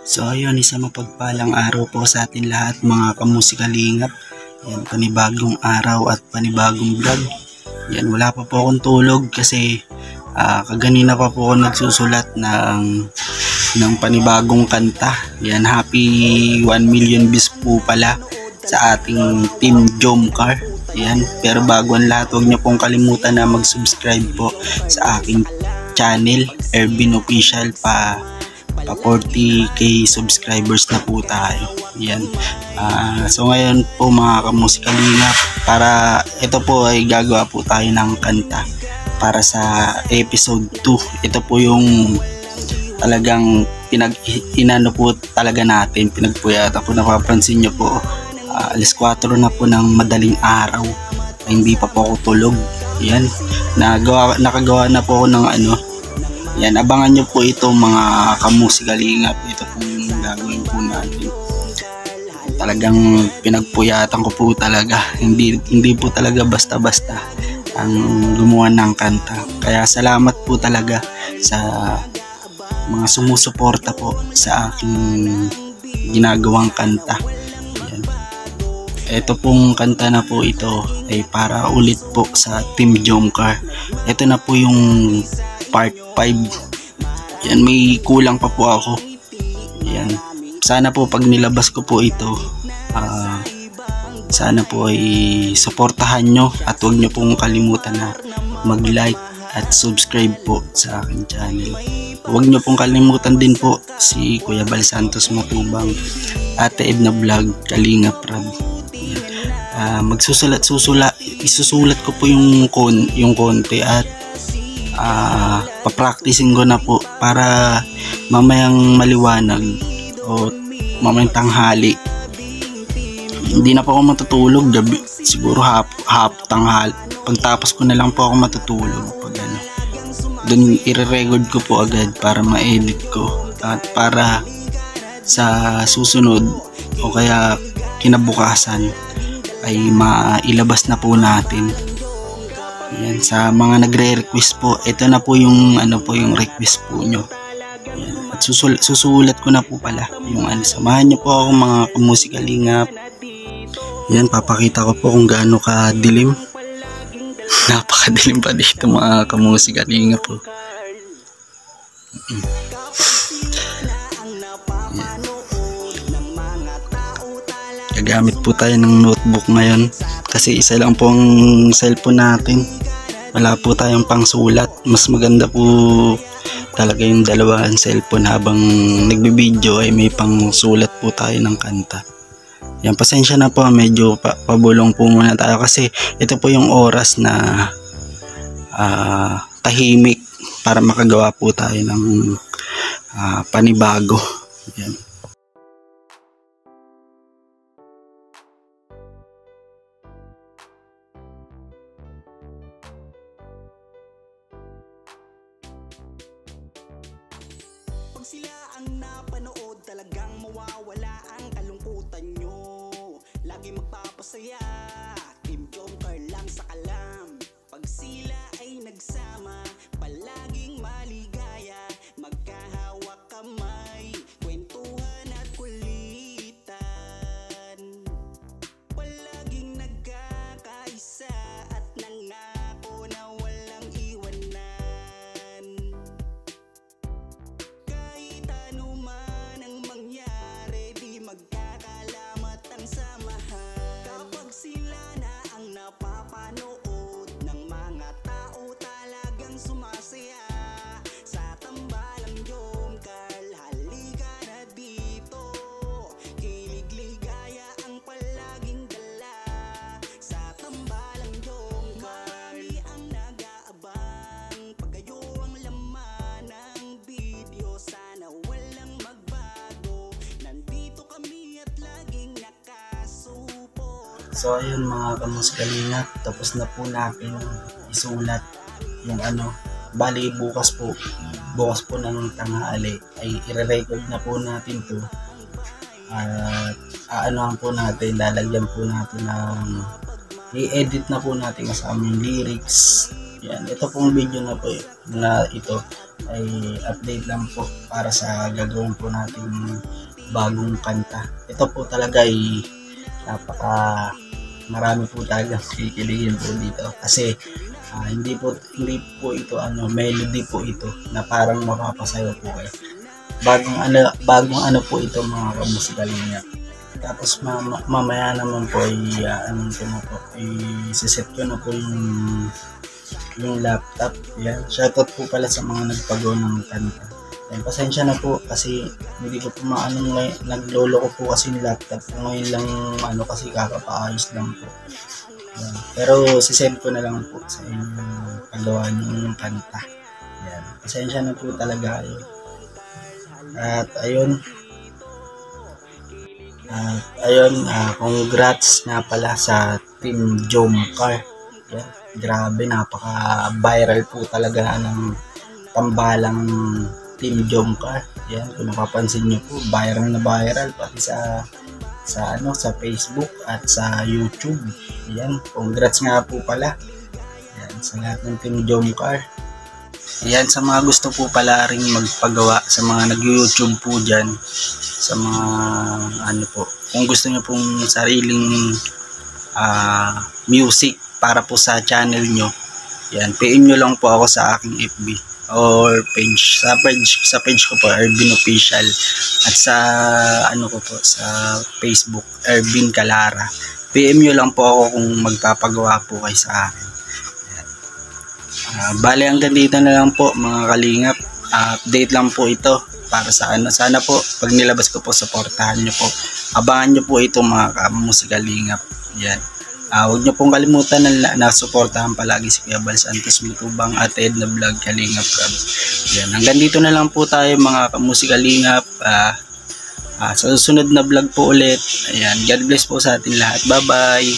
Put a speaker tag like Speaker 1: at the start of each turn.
Speaker 1: So ayun, isang mapagpalang araw po sa atin lahat mga kamusikalingap. Yan, panibagong araw at panibagong vlog. Yan, wala pa po akong tulog kasi kaganina pa po ako nagsusulat ng panibagong kanta. Yan, happy 1 million views po pala sa ating Team Jomcar. Yan, pero bago ang lahat, huwag niyo pong kalimutan na mag-subscribe po sa aking channel, Ervin Official. Pa 40k subscribers na po tayo. Yan. So ngayon po mga kamusikalingap, para ito po ay gagawa po tayo ng kanta para sa episode 2. Ito po yung talagang inano po talaga natin, pinagpuyata po. Napapansin nyo po, alas 4 na po ng madaling araw, hindi pa po ako tulog. Yan, nakagawa na po ako ng yan, abangan nyo po ito mga kamusikalingap. Ito pong gagawin po natin. Talagang pinagpuyatan ko po talaga. Hindi po talaga basta-basta ang gumawa ng kanta. Kaya salamat po talaga sa mga sumusuporta po sa aking ginagawang kanta. Yan. Ito pong kanta na po ito ay para ulit po sa Team Jomcar. Ito na po yung part 5. Yan, may kulang pa po ako. Yan, sana po pag nilabas ko po ito, sana po ay suportahan nyo at huwag nyo pong kalimutan na mag-like at subscribe po sa aking channel. Huwag nyo pong kalimutan din po si Kuya Bal Santos Matubang, Ate Edna Vlog, Kalingap Rab. Isusulat ko po yung konti at papracticing ko na po para mamayang maliwanag o mamayang tanghali hindi na po ako matutulog. Gabi siguro tanghali, pagtapos ko na lang po ako matutulog. Pag dun i-record ko po agad para ma-edit ko at para sa susunod o kaya kinabukasan ay mailabas na po natin. Yan, sa mga nagre-request po, ito na po yung yung request po nyo. Yan. At susulat ko na po pala yung samahan nyo po ako mga kamusikalingap. Yan, papakita ko po kung gaano kadilim. Napakadilim pa dito mga kamusikalingap po. Gagamit po tayo ng notebook ngayon kasi isa lang po ang cellphone natin. Wala po tayong pangsulat. Mas maganda po talaga yung dalawang cellphone. Habang nagbibideo ay may pangsulat po tayo ng kanta. Yan, pasensya na po, medyo pabulong po muna tayo kasi ito po yung oras na tahimik para makagawa po tayo ng panibago. Yan.
Speaker 2: Sila ang napanood, talagang mawawala ang kalungkutan nyo. Lagi magpapasaya, Team Jomcar lang sa kalam. Pag sila ay nagsama, palaging maligaya. Magkahawak kamay, kwentuhan at kulitan. Palaging nagkakaisa at nangako na walang iwanan.
Speaker 1: So ayun mga kamusikalingap, tapos na po natin isulat yung bali bukas po ng tanghali ay i-record na po natin to at po natin, lalagyan po natin ng i-edit na po natin kasama yung lyrics, Yan, ito pong video na po na ito ay update lang po para sa gagawin po nating bagong kanta. Ito po talaga ay marami po talagang kikiligin po dito kasi hindi po ito melody po ito na parang mapapasayo po kayo. Bagong ano po ito mga kamusikalingap. Tapos mamaya naman po i-set ko na po yung laptop. Yan, shoutout po pala sa mga nagpagawa ng kanta. Yan, pasensya na po kasi hindi ko po naglolo ko po kasi yung laptop ko ngayon lang kasi kakapaayos lang po. Yan. Pero sisend ko na lang po sa inyo paggawa niyo yung kanta. Yan, pasensya na po talaga kayo. At ayun, congrats nga pala sa Team Jomcar. Yan, grabe, napaka-viral po talaga ng tambalang Team Jomcar. Yan, kung napapansin niyo po, viral na viral pati sa Facebook at sa YouTube. Yan, congrats nga po pala. Yan, sa lahat ng Team Jomcar. Yan, sa mga gusto po pala ring magpagawa, sa mga nag-YouTube po dyan, sa mga kung gusto nyo pong sariling music para po sa channel nyo, yan, PM nyo lang po ako sa aking FB or page, sa page ko po, Ervin Official, at sa sa Facebook, Ervin Calara. PM nyo lang po ako kung magpapagawa po kayo sa akin. Bale, hanggang dito na lang po mga kalingap. Update lang po ito para sa sana po pag nilabas ko po, supportahan nyo po, abangan nyo po ito mga kamusikalingap. Yan, huwag nyo pong kalimutan na suportahan palagi si Kuya Bal Santos Matubang at Edna Vlog Kalingap Rab. Yan, hanggang dito na lang po tayo mga kamusikalingap. Sa susunod na vlog po ulit. Ayan, God bless po sa atin lahat. Bye bye.